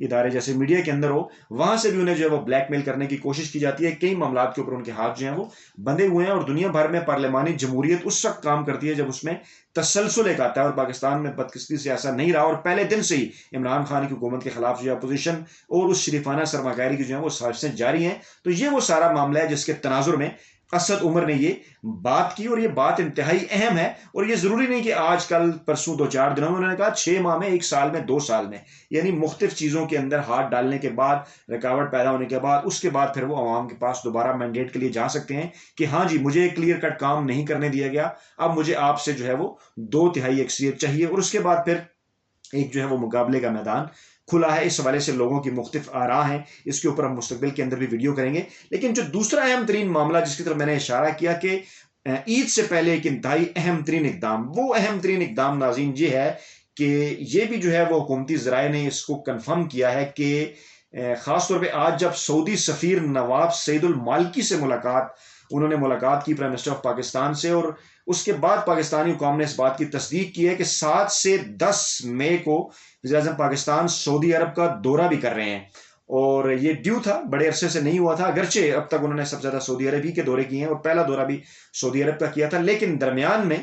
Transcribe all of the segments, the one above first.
ادارے جیسے میڈیا کے اندر ہو، وہاں سے بھی انہیں جو ہے وہ بلیک میل کرنے کی کوشش کی جاتی ہے. کئی معاملات کے اوپر ان کے ہاتھ جو ہیں وہ بندھے ہوئے ہیں. اور دنیا بھر میں پارلیمانی جمہوریت اس وقت کام کرتی ہے جب اس میں تسلسل ایک آتا ہے، اور پاکستان میں بدقسمتی سے ایسا نہیں رہا. اور پہلے دن سے ہی عمران خان کی حکومت کے خلاف جو ہے اپوزیشن اور اس شریفانہ سرمایہ کاری کی جو ہے وہ سازشیں جاری ہیں. تو یہ وہ سارا معاملہ ہے جس کے تناظر میں اسد عمر نے یہ بات کی، اور یہ بات انتہائی اہم ہے. اور یہ ضروری نہیں کہ آج کل پرسوں 2-4 دنوں میں، انہوں نے کہا 6 ماہ میں، 1 سال میں، 2 سال میں، یعنی مختلف چیزوں کے اندر ہاتھ ڈالنے کے بعد، رکاوٹ پیدا ہونے کے بعد، اس کے بعد پھر وہ عوام کے پاس دوبارہ مینڈیٹ کے لیے جا سکتے ہیں کہ ہاں جی مجھے ایک کلیئر کٹ کام نہیں کرنے دیا گیا، اب مجھے آپ سے جو ہے وہ 2/3 اکثریت چاہیے. اور اس کے بعد پھر ایک جو ہے وہ مقابلے کا میدان کھلا ہے. اس حوالے سے لوگوں کی مختلف آراء ہیں، اس کے اوپر ہم مستقبل کے اندر بھی ویڈیو کریں گے. لیکن جو دوسرا اہم ترین معاملہ جس کی طرف میں نے اشارہ کیا کہ عید سے پہلے ایک انتہائی اہم ترین اقدام، وہ اہم ترین اقدام ناظرین یہ ہے کہ یہ بھی جو ہے وہ حکومتی ذرائع نے اس کو کنفرم کیا ہے کہ خاص طور پہ آج جب سعودی سفیر نواب سعید المالکی سے انہوں نے ملاقات کی پرائم منسٹر آف پاکستان سے، اور اس کے بعد پاکستانی حکام نے اس بات کی تصدیق کی ہے کہ 7 سے 10 مئی کو وزیر اعظم پاکستان سعودی عرب کا دورہ بھی کر رہے ہیں. اور یہ ڈیو تھا، بڑے عرصے سے نہیں ہوا تھا، اگرچہ اب تک انہوں نے سب سے زیادہ سعودی عرب ہی کے دورے کیے ہیں، اور پہلا دورہ بھی سعودی عرب کا کیا تھا. لیکن درمیان میں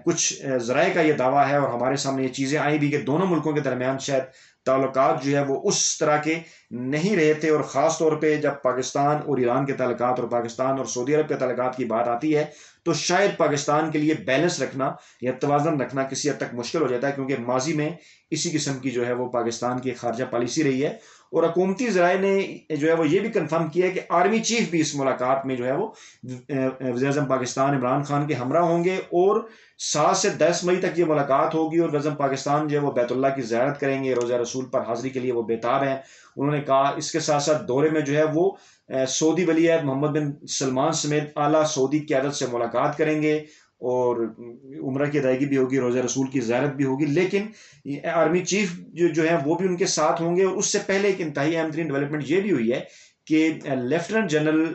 کچھ ذرائع کا یہ دعویٰ ہے، اور ہمارے سامنے یہ چیزیں آئی بھی، کہ دونوں ملکوں کے درمیان شاید تعلقات جو ہے وہ اس طرح کے نہیں رہے تھے. اور خاص طور پہ جب پاکستان اور ایران کے تعلقات اور پاکستان اور سعودی عرب کے تعلقات کی بات آتی ہے تو شاید پاکستان کے لیے بیلنس رکھنا یا توازن رکھنا کسی حد تک مشکل ہو جاتا ہے، کیونکہ ماضی میں اسی قسم کی جو ہے وہ پاکستان کی خارجہ پالیسی رہی ہے. اور حکومتی ذرائع نے جو ہے وہ یہ بھی کنفرم کیا ہے کہ آرمی چیف بھی اس ملاقات میں جو ہے وہ وزیر اعظم پاکستان عمران خان کے ہمراہ ہوں گے، اور 7 سے 10 مئی تک یہ ملاقات ہوگی. اور وزیر اعظم پاکستان جو ہے وہ بیت اللہ کی زیارت کریں گے، روزہ رسول پر حاضری کے لیے وہ بےتاب ہیں. انہوں نے کہا اس کے ساتھ ساتھ دورے میں جو ہے وہ سعودی ولی عہد محمد بن سلمان سمیت اعلیٰ سعودی قیادت سے ملاقات کریں گے، اور عمرہ کی ادائیگی بھی ہوگی، روزہ رسول کی زیارت بھی ہوگی. لیکن آرمی چیف جو ہیں وہ بھی ان کے ساتھ ہوں گے. اور اس سے پہلے ایک انتہائی اہم ترین ڈیولپمنٹ یہ بھی ہوئی ہے کہ لیفٹیننٹ جنرل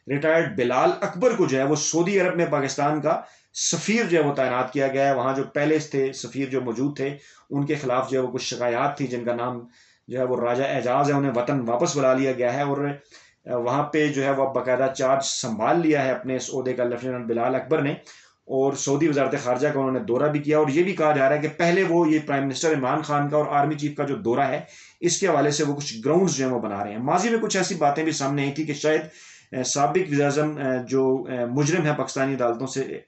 ریٹائرڈ بلال اکبر کو جو ہے وہ سعودی عرب میں پاکستان کا سفیر جو ہے وہ تعینات کیا گیا ہے. وہاں جو پہلے تھے سفیر جو موجود تھے ان کے خلاف جو ہے وہ کچھ شکایات تھی، جن کا نام جو ہے وہ راجہ اعجاز ہے، انہیں وطن واپس بلا لیا گیا ہے. اور وہاں پہ جو ہے وہ باقاعدہ چارج سنبھال لیا ہے اپنے اس عہدے کا لیفٹیننٹ بلال اکبر نے. اور سعودی وزارت خارجہ کا انہوں نے دورہ بھی کیا. اور یہ بھی کہا جا رہا ہے کہ پہلے وہ یہ پرائم منسٹر عمران خان کا اور آرمی چیف کا جو دورہ ہے اس کے حوالے سے وہ کچھ گراؤنڈز جو ہیں وہ بنا رہے ہیں. ماضی میں کچھ ایسی باتیں بھی سامنے آئی تھی کہ شاید سابق وزیر اعظم جو مجرم ہے پاکستانی عدالتوں سے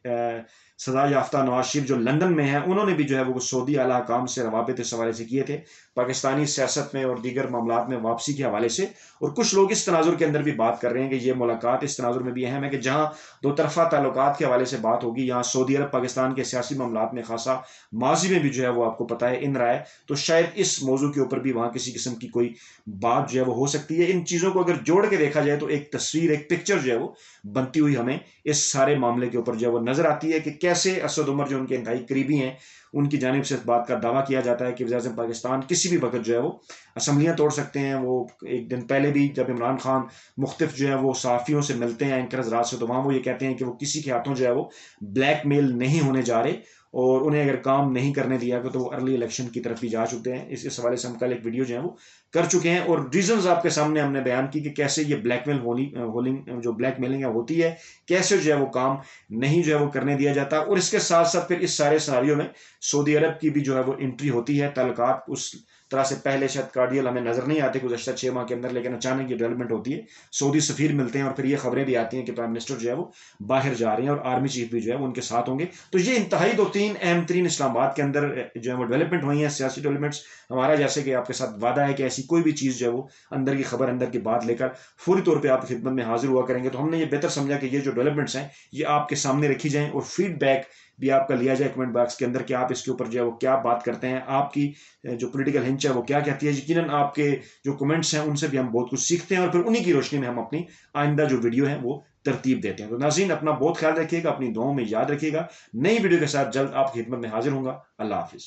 سزا یافتہ نواز شریف جو لندن میں ہیں، انہوں نے بھی جو ہے وہ سعودی اعلیٰ حکام سے روابط اس حوالے سے کیے تھے پاکستانی سیاست میں اور دیگر معاملات میں واپسی کے حوالے سے. اور کچھ لوگ اس تناظر کے اندر بھی بات کر رہے ہیں کہ یہ ملاقات اس تناظر میں بھی اہم ہے کہ جہاں دو طرفہ تعلقات کے حوالے سے بات ہوگی، یہاں سعودی عرب پاکستان کے سیاسی معاملات میں خاصا ماضی میں بھی جو ہے وہ آپ کو پتہ ہے ان رہا ہے، تو شاید اس موضوع کے اوپر بھی وہاں کسی قسم کی کوئی بات جو ہے وہ ہو سکتی ہے. ان چیزوں کو اگر جوڑ کے دیکھا جائے تو ایک تصویر، ایک پکچر جو ہے وہ بنتی ہوئی ہمیں اس سارے معاملے کے اوپر جو ہے وہ نظر آتی ہے کہ کیسے اسد عمر جو ان کے انتہائی قریبی ہیں ان کی جانب سے اس بات کا دعویٰ کیا جاتا ہے کہ وزیر اعظم پاکستان کسی بھی وقت جو ہے وہ اسمبلیاں توڑ سکتے ہیں. وہ ایک دن پہلے بھی جب عمران خان مختلف جو ہے وہ صحافیوں سے ملتے ہیں اینکر حضرات سے، تو وہاں وہ یہ کہتے ہیں کہ وہ کسی کے ہاتھوں جو ہے وہ بلیک میل نہیں ہونے جا رہے، اور انہیں اگر کام نہیں کرنے دیا تو وہ ارلی الیکشن کی طرف بھی جا چکے ہیں. اس حوالے سے ہم کل ایک ویڈیو جو ہے وہ کر چکے ہیں، اور ریزنز آپ کے سامنے ہم نے بیان کی کہ کیسے یہ بلیک میل جو بلیک میلنگ ہوتی ہے کیسے جو ہے وہ کام نہیں جو ہے وہ کرنے دیا جاتا. اور اس کے ساتھ ساتھ پھر اس سارے سیناریو میں سعودی عرب کی بھی جو ہے وہ انٹری ہوتی ہے. تعلقات اس طرح سے پہلے شاید کارڈیل ہمیں نظر نہیں آتے گزشتہ 6 ماہ کے اندر، لیکن اچانک یہ ڈیولپمنٹ ہوتی ہے، سعودی سفیر ملتے ہیں، اور پھر یہ خبریں بھی آتی ہیں کہ پرائم منسٹر جو ہے وہ باہر جا رہے ہیں اور آرمی چیف بھی جو ہے وہ ان کے ساتھ ہوں گے. تو یہ انتہائی 2-3 اہم ترین اسلام آباد کے اندر جو ہے وہ ڈیولپمنٹ ہوئی ہیں، سیاسی ڈیولپمنٹس. ہمارا جیسے کہ آپ کے ساتھ وعدہ ہے کہ ایسی کوئی بھی چیز جو ہے وہ اندر کی خبر، اندر کی بات لے کر فوری طور پہ آپ کی خدمت میں حاضر ہوا کریں گے. تو ہم نے یہ بہتر سمجھا کہ یہ جو ڈیولپمنٹس ہیں یہ آپ کے سامنے رکھی جائیں، اور فیڈ بیک بھی آپ کا لیا جائے کمنٹ باکس کے اندر کہ آپ اس کے اوپر جو ہے وہ کیا بات کرتے ہیں، آپ کی جو پولیٹیکل ہنچ ہے وہ کیا کہتی ہے. یقیناً آپ کے جو کمنٹس ہیں ان سے بھی ہم بہت کچھ سیکھتے ہیں، اور پھر انہی کی روشنی میں ہم اپنی آئندہ جو ویڈیو ہیں وہ ترتیب دیتے ہیں. تو ناظرین اپنا بہت خیال رکھیے گا، اپنی دعاؤں میں یاد رکھیے گا. نئی ویڈیو کے ساتھ جلد آپ کی خدمت میں حاضر ہوں گا. اللہ حافظ.